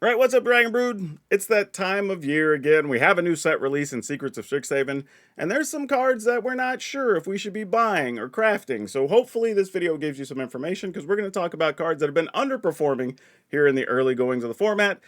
Right, what's up, Dragon Brood? It's that time of year again. We have a new set release in Secrets of Strixhaven, and there's some cards that we're not sure if we should be buying or crafting. So hopefully this video gives you some information, because we're going to talk about cards that have been underperforming here in the early goings of the format,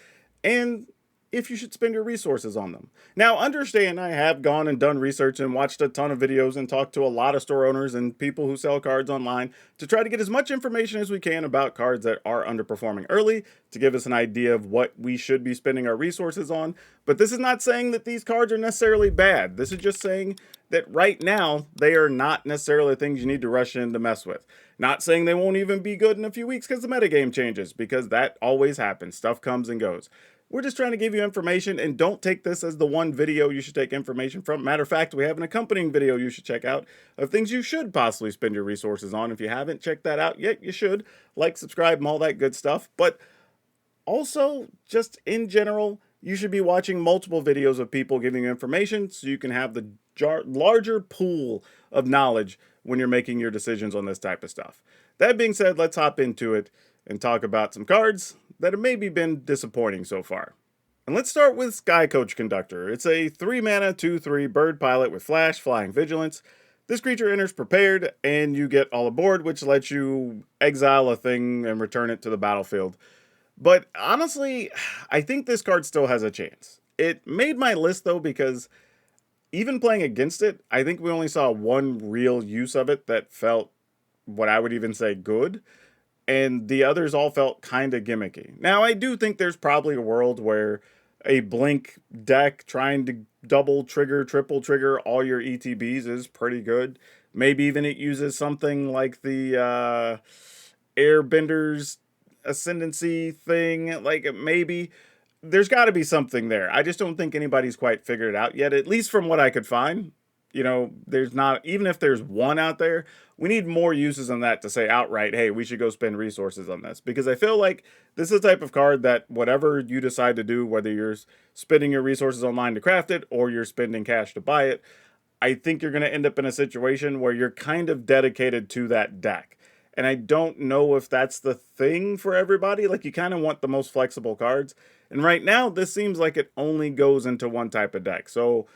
and if you should spend your resources on them. Now, understand I have gone and done research and watched a ton of videos and talked to a lot of store owners and people who sell cards online to try to get as much information as we can about cards that are underperforming early to give us an idea of what we should be spending our resources on. But this is not saying that these cards are necessarily bad. This is just saying that right now they are not necessarily things you need to rush in to mess with. Not saying they won't even be good in a few weeks because the metagame changes, because that always happens. Stuff comes and goes. We're just trying to give you information, and don't take this as the one video you should take information from. Matter of fact, we have an accompanying video you should check out of things you should possibly spend your resources on. If you haven't checked that out yet, you should. Like, subscribe, and all that good stuff. But also, just in general, you should be watching multiple videos of people giving you information so you can have the larger pool of knowledge when you're making your decisions on this type of stuff. That being said, let's hop into it and talk about some cards that have maybe been disappointing so far. And let's start with Skycoach Conductor. It's a 3-mana, 2/3 bird pilot with flash, flying, vigilance. This creature enters prepared, and you get all aboard, which lets you exile a thing and return it to the battlefield. But honestly, I think this card still has a chance. It made my list, though, because even playing against it, I think we only saw one real use of it that felt what I would even say good, and the others all felt kind of gimmicky. Now, I do think there's probably a world where a blink deck trying to double trigger, triple trigger all your ETBs is pretty good. Maybe even it uses something like the Airbender's Ascendancy thing. Like, maybe there's got to be something there. I just don't think anybody's quite figured it out yet, at least from what I could find. You know, there's not, even if there's one out there, we need more uses on that to say outright, hey, we should go spend resources on this. Because I feel like this is the type of card that whatever you decide to do, whether you're spending your resources online to craft it or you're spending cash to buy it, I think you're going to end up in a situation where you're kind of dedicated to that deck. And I don't know if that's the thing for everybody. Like, you kind of want the most flexible cards. And right now, this seems like it only goes into one type of deck. So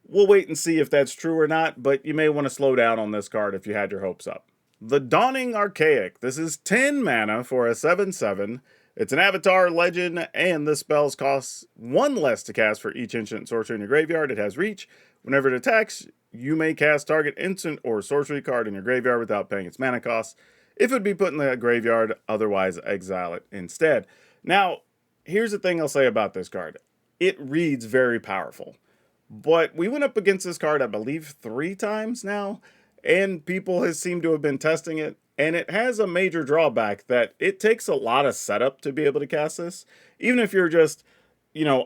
we'll wait and see if that's true or not, but you may want to slow down on this card if you had your hopes up. The Dawning Archaic. This is 10 mana for a 7/7. It's an avatar legend, and this spell's costs 1 less to cast for each instant sorcery in your graveyard. It has reach. Whenever it attacks, you may cast target instant or sorcery card in your graveyard without paying its mana cost. If it would be put in the graveyard, otherwise exile it instead. Now, here's the thing I'll say about this card. It reads very powerful. But we went up against this card, I believe, 3 times now, and people seem to have been testing it, and it has a major drawback that it takes a lot of setup to be able to cast this. Even if you're just,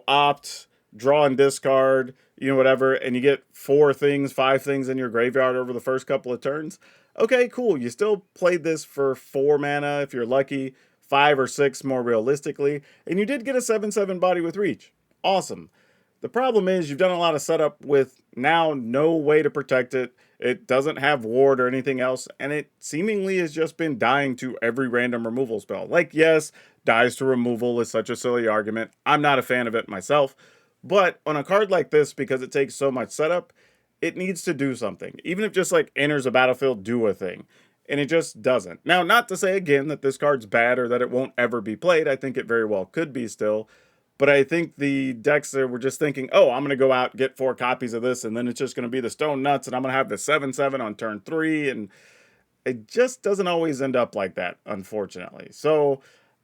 opt, draw and discard, whatever, and you get 4 things, 5 things in your graveyard over the first couple of turns, okay, cool. You still played this for 4 mana if you're lucky, 5 or 6 more realistically, and you did get a 7/7 body with reach. Awesome. The problem is you've done a lot of setup with now no way to protect it. It doesn't have ward or anything else, and it seemingly has just been dying to every random removal spell. Like, yes, dies to removal is such a silly argument. I'm not a fan of it myself, but on a card like this, because it takes so much setup, it needs to do something. Even if just like enters a battlefield, do a thing. And it just doesn't. Now, not to say again that this card's bad or that it won't ever be played. I think it very well could be still. But I think the decks there were just thinking, oh, I'm going to go out, get 4 copies of this, and then it's just going to be the Stone Nuts, and I'm going to have the 7/7 on turn 3, and it just doesn't always end up like that, unfortunately. So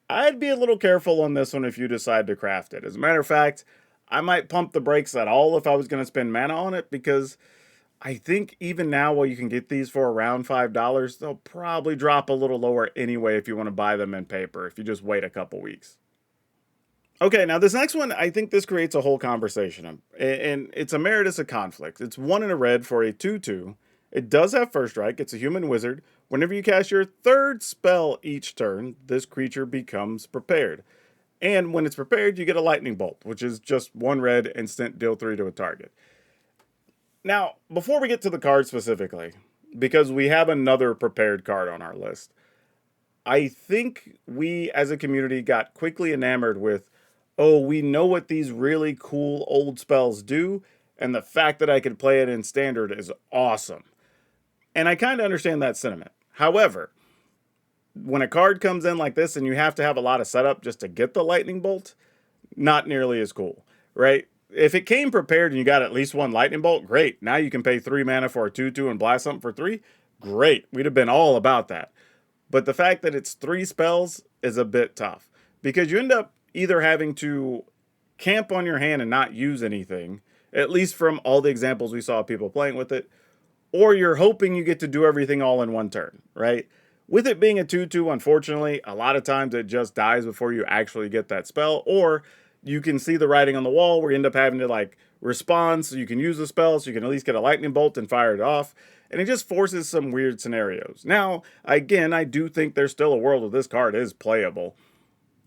I'd be a little careful on this one if you decide to craft it. As a matter of fact, I might pump the brakes at all if I was going to spend mana on it, because I think even now, while you can get these for around $5, they'll probably drop a little lower anyway if you want to buy them in paper, if you just wait a couple weeks. Okay, now this next one, I think this creates a whole conversation, and it's Emeritus of Conflict. It's 1 in a red for a 2/2. It does have first strike. It's a human wizard. Whenever you cast your 3rd spell each turn, this creature becomes prepared. And when it's prepared, you get a lightning bolt, which is just 1 red, instant, deal 3 to a target. Now, before we get to the card specifically, because we have another prepared card on our list, I think we as a community got quickly enamored with, oh, we know what these really cool old spells do, and the fact that I could play it in standard is awesome. And I kind of understand that sentiment. However, when a card comes in like this and you have to have a lot of setup just to get the lightning bolt, not nearly as cool, right? If it came prepared and you got at least one lightning bolt, great. Now you can pay 3 mana for a 2/2 and blast something for 3. Great. We'd have been all about that. But the fact that it's 3 spells is a bit tough because you end up either having to camp on your hand and not use anything, at least from all the examples we saw of people playing with it, or you're hoping you get to do everything all in one turn, right? With it being a 2/2, unfortunately, a lot of times it just dies before you actually get that spell, or you can see the writing on the wall where you end up having to like respond so you can use the spell so you can at least get a lightning bolt and fire it off. And it just forces some weird scenarios. Now, again, I do think there's still a world where this card is playable.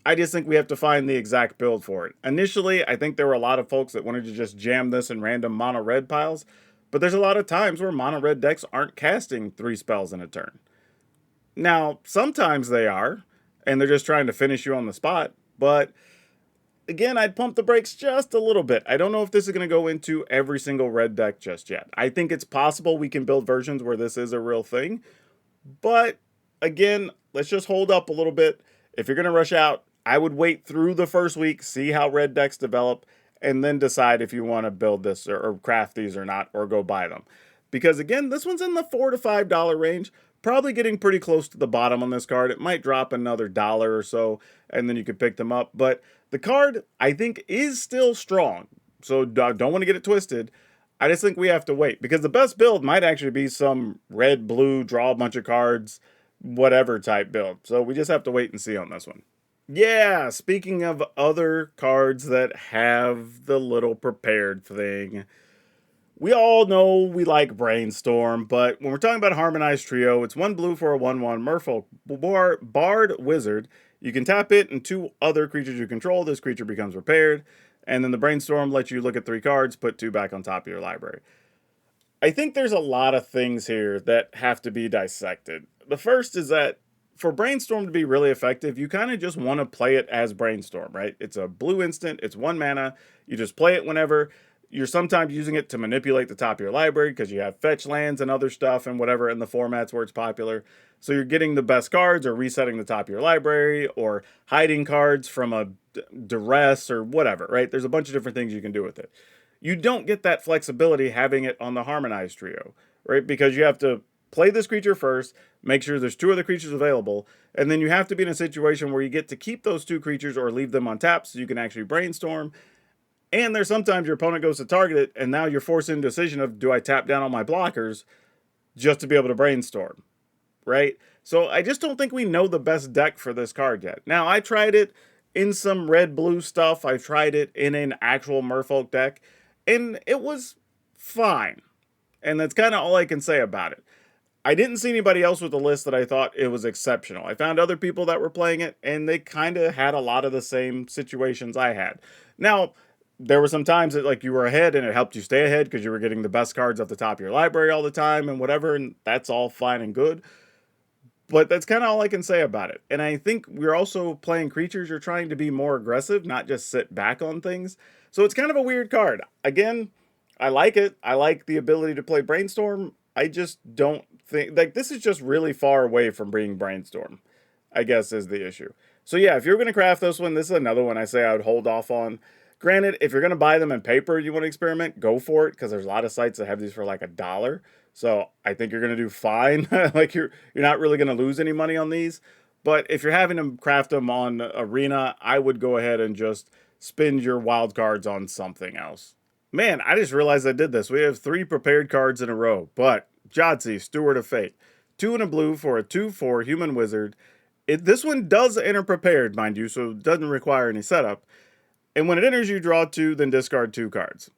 I just think we have to find the exact build for it. Initially, I think there were a lot of folks that wanted to just jam this in random mono red piles, but there's a lot of times where mono red decks aren't casting 3 spells in a turn. Now, sometimes they are, and they're just trying to finish you on the spot, but again, I'd pump the brakes just a little bit. I don't know if this is going to go into every single red deck just yet. I think it's possible we can build versions where this is a real thing, but again, let's just hold up a little bit. If you're going to rush out, I would wait through the first week, see how red decks develop, and then decide if you want to build this or craft these or not, or go buy them. Because again, this one's in the $4 to $5 range, probably getting pretty close to the bottom on this card. It might drop another $1 or so, and then you could pick them up. But the card, I think, is still strong. So don't want to get it twisted. I just think we have to wait, because the best build might actually be some red, blue, draw a bunch of cards, whatever type build. So we just have to wait and see on this one. Yeah, speaking of other cards that have the little prepared thing, we all know we like Brainstorm, but when we're talking about Harmonized Trio, it's 1 blue for a 1/1 Merfolk Bard Wizard. You can tap it and 2 other creatures you control. This creature becomes prepared, and then the Brainstorm lets you look at 3 cards, put 2 back on top of your library. I think there's a lot of things here that have to be dissected. The first is that for Brainstorm to be really effective, you kind of just want to play it as Brainstorm, right? It's a blue instant, it's 1 mana, you just play it whenever. You're sometimes using it to manipulate the top of your library because you have fetch lands and other stuff and whatever in the formats where it's popular. So you're getting the best cards or resetting the top of your library or hiding cards from a duress or whatever, right? There's a bunch of different things you can do with it. You don't get that flexibility having it on the Harmonized Trio, right? Because you have to play this creature first, make sure there's 2 other creatures available, and then you have to be in a situation where you get to keep those 2 creatures or leave them on tap so you can actually Brainstorm. And there's sometimes your opponent goes to target it, and now you're forced into a decision of, do I tap down on my blockers just to be able to Brainstorm, right? So I just don't think we know the best deck for this card yet. Now, I tried it in some red-blue stuff. I've tried it in an actual Merfolk deck, and it was fine. And that's kind of all I can say about it. I didn't see anybody else with a list that I thought it was exceptional. I found other people that were playing it, and they kind of had a lot of the same situations I had. Now, there were some times that like you were ahead and it helped you stay ahead because you were getting the best cards off the top of your library all the time and whatever, and that's all fine and good. But that's kind of all I can say about it. And I think we're also playing creatures. You're trying to be more aggressive, not just sit back on things. So it's kind of a weird card. Again, I like it. I like the ability to play Brainstorm. I just don't think, like, this is just really far away from being Brainstorm, I guess, is the issue. So yeah, if you're going to craft this one, this is another one I say I would hold off on. Granted, if you're going to buy them in paper, you want to experiment, go for it, because there's a lot of sites that have these for like $1. So I think you're going to do fine. Like you're not really going to lose any money on these. But if you're having to craft them on Arena, I would go ahead and just spend your wild cards on something else. Man, I just realized I did this. We have 3 prepared cards in a row. But Jadzi, Steward of Fate. 2 and a blue for a 2/4 human wizard. This one does enter prepared, mind you, so it doesn't require any setup. And when it enters, you draw 2, then discard 2 cards.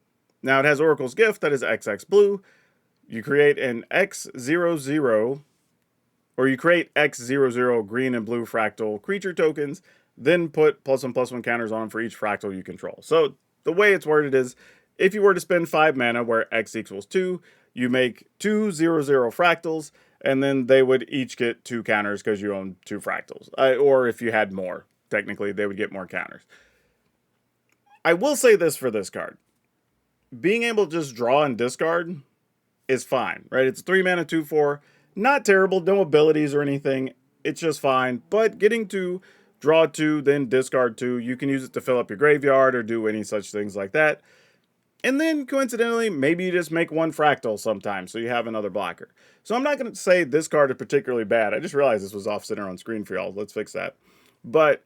Now it has Oracle's Gift, that is XX blue. You create an X00, or you create X00 green and blue fractal creature tokens, then put +1/+1 counters on them for each fractal you control. So the way it's worded is, if you were to spend 5 mana where X equals 2, you make 2 0/0 fractals, and then they would each get 2 counters because you own 2 fractals. Or if you had more, technically they would get more counters. I will say this for this card. Being able to just draw and discard is fine, right? It's 3 mana, 2/4. Not terrible, no abilities or anything. It's just fine. But getting to draw 2, then discard 2, you can use it to fill up your graveyard or do any such things like that. And then, coincidentally, maybe you just make one fractal sometimes, so you have another blocker. So I'm not going to say this card is particularly bad. I just realized this was off-center on screen for y'all. Let's fix that. But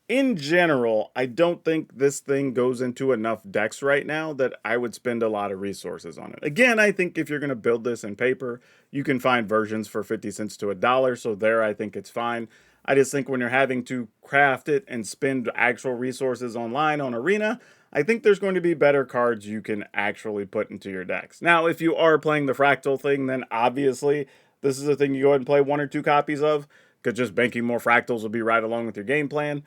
in general, I don't think this thing goes into enough decks right now that I would spend a lot of resources on it. Again, I think if you're going to build this in paper, you can find versions for 50 cents to $1, so there I think it's fine. I just think when you're having to craft it and spend actual resources online on Arena, I think there's going to be better cards you can actually put into your decks. Now, if you are playing the fractal thing, then obviously this is a thing you go ahead and play 1 or 2 copies of, because just banking more fractals will be right along with your game plan.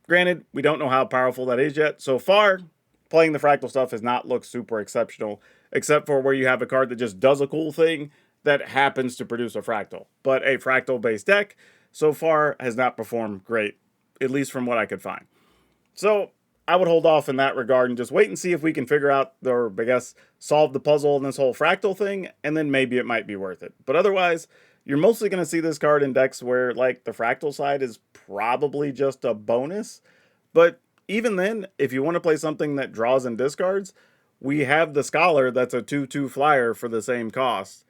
Granted, we don't know how powerful that is yet. So far, playing the fractal stuff has not looked super exceptional, except for where you have a card that just does a cool thing that happens to produce a fractal. But a fractal-based deck, so far, has not performed great, at least from what I could find. So I would hold off in that regard and just wait and see if we can figure out, or I guess, solve the puzzle in this whole fractal thing, and then maybe it might be worth it. But otherwise, you're mostly going to see this card in decks where, like, the fractal side is probably just a bonus. But even then, if you want to play something that draws and discards, we have the Scholar that's a 2/2 flyer for the same cost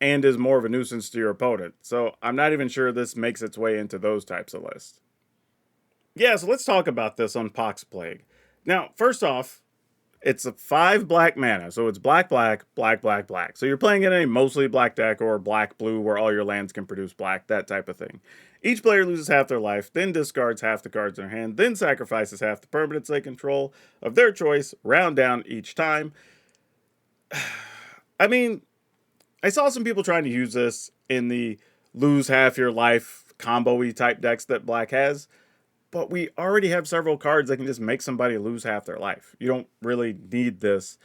and is more of a nuisance to your opponent. So I'm not even sure this makes its way into those types of lists. Yeah, so let's talk about this on Pox Plague. Now, first off, it's a 5 black mana, so it's black, black, black, black, black. So you're playing in a mostly black deck or black, blue, where all your lands can produce black, that type of thing. Each player loses half their life, then discards half the cards in their hand, then sacrifices half the permanents they control of their choice, round down each time. I mean, I saw some people trying to use this in the lose half your life combo-y type decks that black has. But we already have several cards that can just make somebody lose half their life. You don't really need this.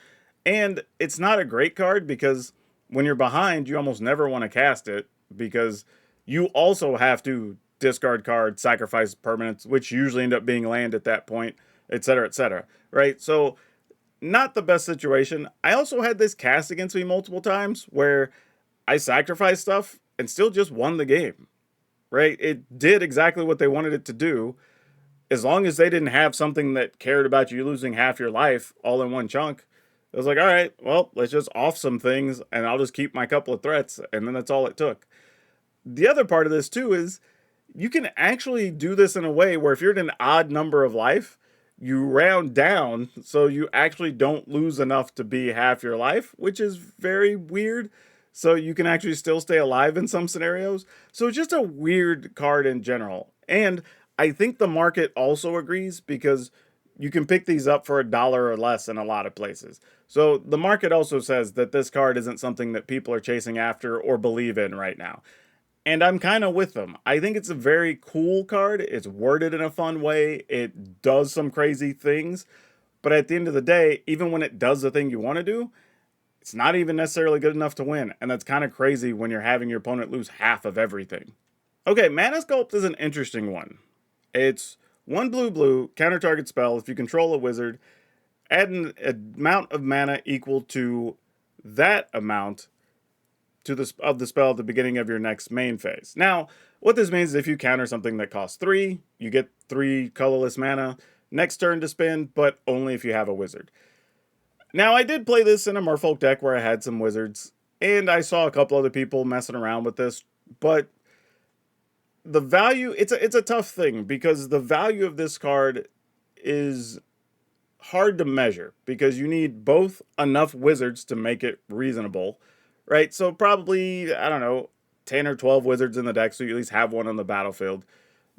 And it's not a great card because when you're behind, you almost never want to cast it because you also have to discard cards, sacrifice permanents, which usually end up being land at that point, etc., right? So not the best situation. I also had this cast against me multiple times where I sacrificed stuff and still just won the game, right? It did exactly what they wanted it to do. As long as they didn't have something that cared about you losing half your life all in one chunk, it was like, all right, well, let's just off some things and I'll just keep my couple of threats. And then that's all it took. The other part of this too is you can actually do this in a way where if you're at an odd number of life, you round down so you actually don't lose enough to be half your life, which is very weird. So you can actually still stay alive in some scenarios. So it's just a weird card in general. And I think the market also agrees because you can pick these up for $1 or less in a lot of places. So the market also says that this card isn't something that people are chasing after or believe in right now. And I'm kind of with them. I think it's a very cool card. It's worded in a fun way. It does some crazy things. But at the end of the day, even when it does the thing you want to do, it's not even necessarily good enough to win. And that's kind of crazy when you're having your opponent lose half of everything. Okay, Mana Sculpt is an interesting one. It's 1 blue blue, counter target spell. If you control a wizard, add an amount of mana equal to that amount to of the spell at the beginning of your next main phase. Now, what this means is if you counter something that costs 3, you get 3 colorless mana next turn to spend, but only if you have a wizard. Now, I did play this in a Merfolk deck where I had some wizards, and I saw a couple other people messing around with this, but the value, it's a tough thing because the value of this card is hard to measure because you need both enough wizards to make it reasonable, right? So probably, I don't know, 10 or 12 wizards in the deck, so you at least have one on the battlefield.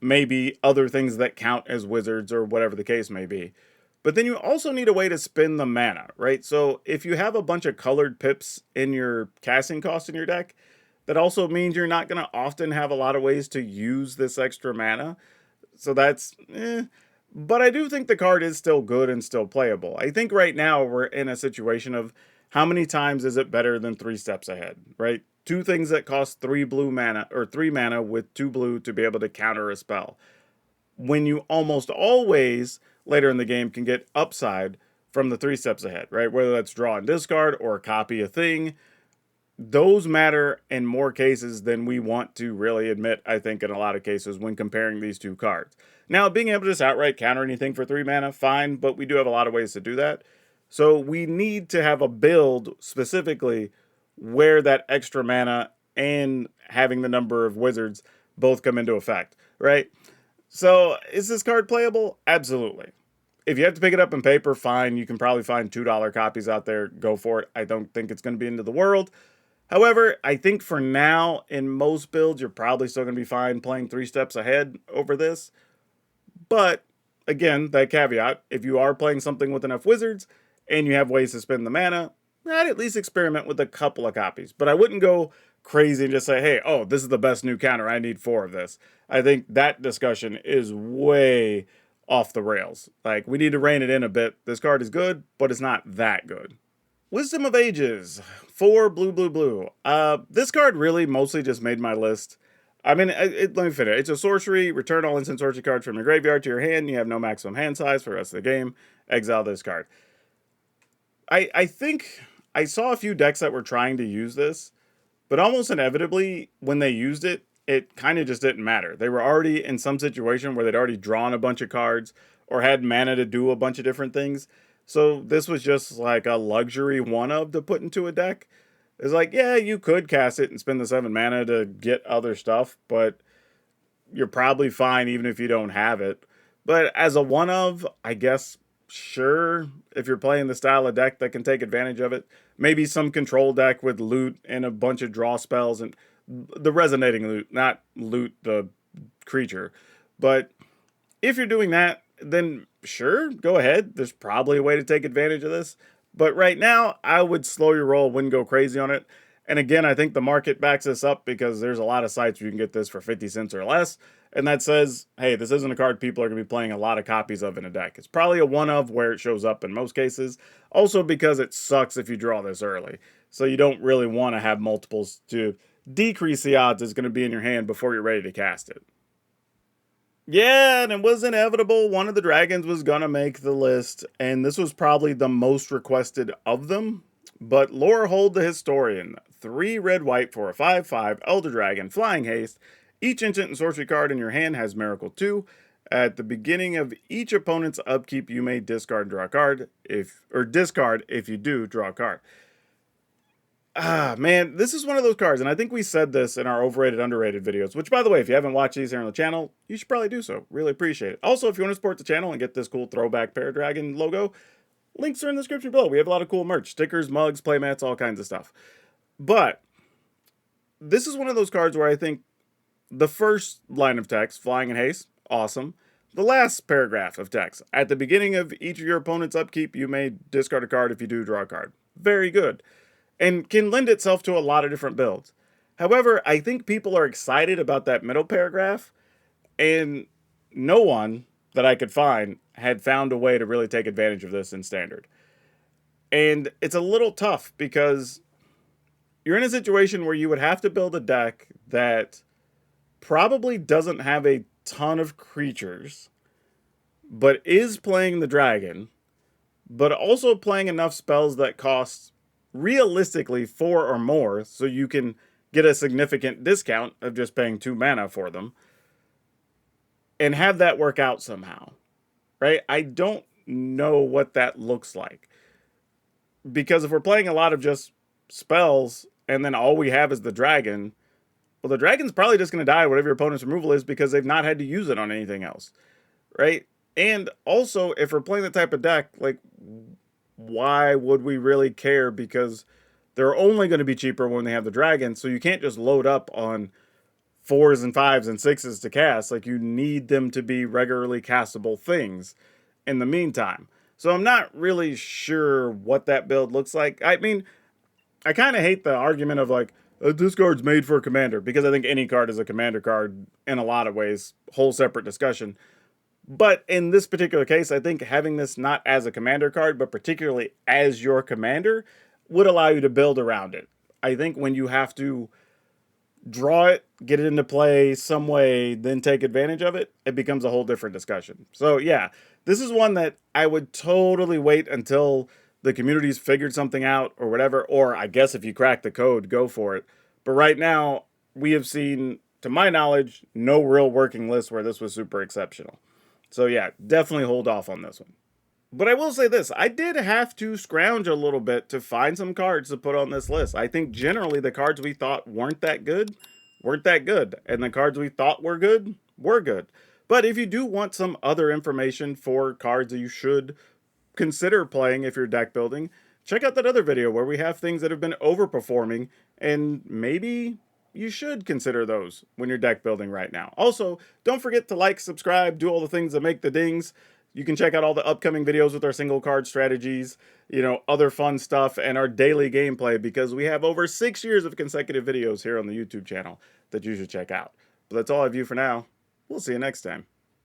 Maybe other things that count as wizards or whatever the case may be. But then you also need a way to spend the mana, right? So if you have a bunch of colored pips in your casting cost in your deck, that also means you're not going to often have a lot of ways to use this extra mana. So that's, But I do think the card is still good and still playable. I think right now we're in a situation of how many times is it better than 3 steps ahead, right? 2 things that cost 3 blue mana, or 3 mana with 2 blue to be able to counter a spell. when you almost always later in the game can get upside from the 3 steps ahead, right? Whether that's draw and discard or copy a thing, those matter in more cases than we want to really admit, I think, in a lot of cases when comparing these two cards. Now, being able to just outright counter anything for 3 mana, fine, but we do have a lot of ways to do that. So we need to have a build specifically where that extra mana and having the number of wizards both come into effect, right? So is this card playable? Absolutely. If you have to pick it up in paper, fine. You can probably find $2 copies out there. Go for it. I don't think it's going to be into the world. However, I think for now, in most builds, you're probably still going to be fine playing 3 steps ahead over this. But, again, that caveat, if you are playing something with enough wizards, and you have ways to spend the mana, I'd at least experiment with a couple of copies. But I wouldn't go crazy and just say, hey, oh, this is the best new counter, I need 4 of this. I think that discussion is way off the rails. Like, we need to rein it in a bit. This card is good, but it's not that good. Wisdom of Ages, 4 blue, blue, blue. This card really mostly just made my list. I mean, let me finish. It's a sorcery. Return all instant sorcery cards from your graveyard to your hand. You have no maximum hand size for the rest of the game. Exile this card. I think I saw a few decks that were trying to use this, but almost inevitably, when they used it, it kind of just didn't matter. They were already in some situation where they'd already drawn a bunch of cards or had mana to do a bunch of different things. So this was just like a luxury one-of to put into a deck. It's like, yeah, you could cast it and spend the 7 mana to get other stuff, but you're probably fine even if you don't have it. But as a one-of, I guess, sure, if you're playing the style of deck that can take advantage of it. Maybe some control deck with loot and a bunch of draw spells and the resonating loot, not loot the creature. But if you're doing that, then sure, go ahead. There's probably a way to take advantage of this. But right now, I would slow your roll, wouldn't go crazy on it. And again, I think the market backs this up because there's a lot of sites where you can get this for 50 cents or less. And that says, hey, this isn't a card people are going to be playing a lot of copies of in a deck. It's probably a one-of where it shows up in most cases. Also because it sucks if you draw this early. So you don't really want to have multiples to decrease the odds it's going to be in your hand before you're ready to cast it. Yeah, and it was inevitable. One of the dragons was going to make the list, and this was probably the most requested of them. But Lorehold the Historian, 3 red-white for a 5/5 Elder Dragon, Flying Haste. Each instant and sorcery card in your hand has Miracle 2. At the beginning of each opponent's upkeep, you may discard and draw a card, discard if you do draw a card. Man, this is one of those cards, and I think we said this in our overrated, underrated videos, which, by the way, if you haven't watched these here on the channel, you should probably do so. Really appreciate it. Also, if you want to support the channel and get this cool throwback PowrDragn logo, links are in the description below. We have a lot of cool merch, stickers, mugs, playmats, all kinds of stuff. But this is one of those cards where I think the first line of text, Flying and Haste, awesome. The last paragraph of text, at the beginning of each of your opponent's upkeep, you may discard a card if you do draw a card. Very good. And can lend itself to a lot of different builds. However, I think people are excited about that middle paragraph, and no one that I could find had found a way to really take advantage of this in Standard. And it's a little tough because you're in a situation where you would have to build a deck that probably doesn't have a ton of creatures, but is playing the dragon, but also playing enough spells that cost realistically 4 or more, so you can get a significant discount of just paying 2 mana for them, and have that work out somehow, right? I don't know what that looks like. Because if we're playing a lot of just spells, and then all we have is the dragon, well, the dragon's probably just going to die whatever your opponent's removal is because they've not had to use it on anything else, right? And also, if we're playing the type of deck, like, why would we really care? Because they're only going to be cheaper when they have the dragon, so you can't just load up on 4s and 5s and 6s to cast. Like, you need them to be regularly castable things in the meantime. So I'm not really sure what that build looks like. I mean, I kind of hate the argument of like, this card's made for a commander, because I think any card is a commander card in a lot of ways. Whole separate discussion. But in this particular case, I think having this not as a commander card, but particularly as your commander, would allow you to build around it. I think when you have to draw it, get it into play some way, then take advantage of it, it becomes a whole different discussion. So yeah, this is one that I would totally wait until the community's figured something out or whatever, or I guess if you crack the code, go for it. But right now, we have seen, to my knowledge, no real working list where this was super exceptional. So yeah, definitely hold off on this one. But I will say this, I did have to scrounge a little bit to find some cards to put on this list. I think generally the cards we thought weren't that good, and the cards we thought were good, were good. But if you do want some other information for cards that you should consider playing if you're deck building, check out that other video where we have things that have been overperforming, and maybe you should consider those when you're deck building right now. Also, don't forget to like, subscribe, do all the things that make the dings. You can check out all the upcoming videos with our single card strategies, other fun stuff, and our daily gameplay, because we have over 6 years of consecutive videos here on the YouTube channel that you should check out. But that's all I have you for now. We'll see you next time.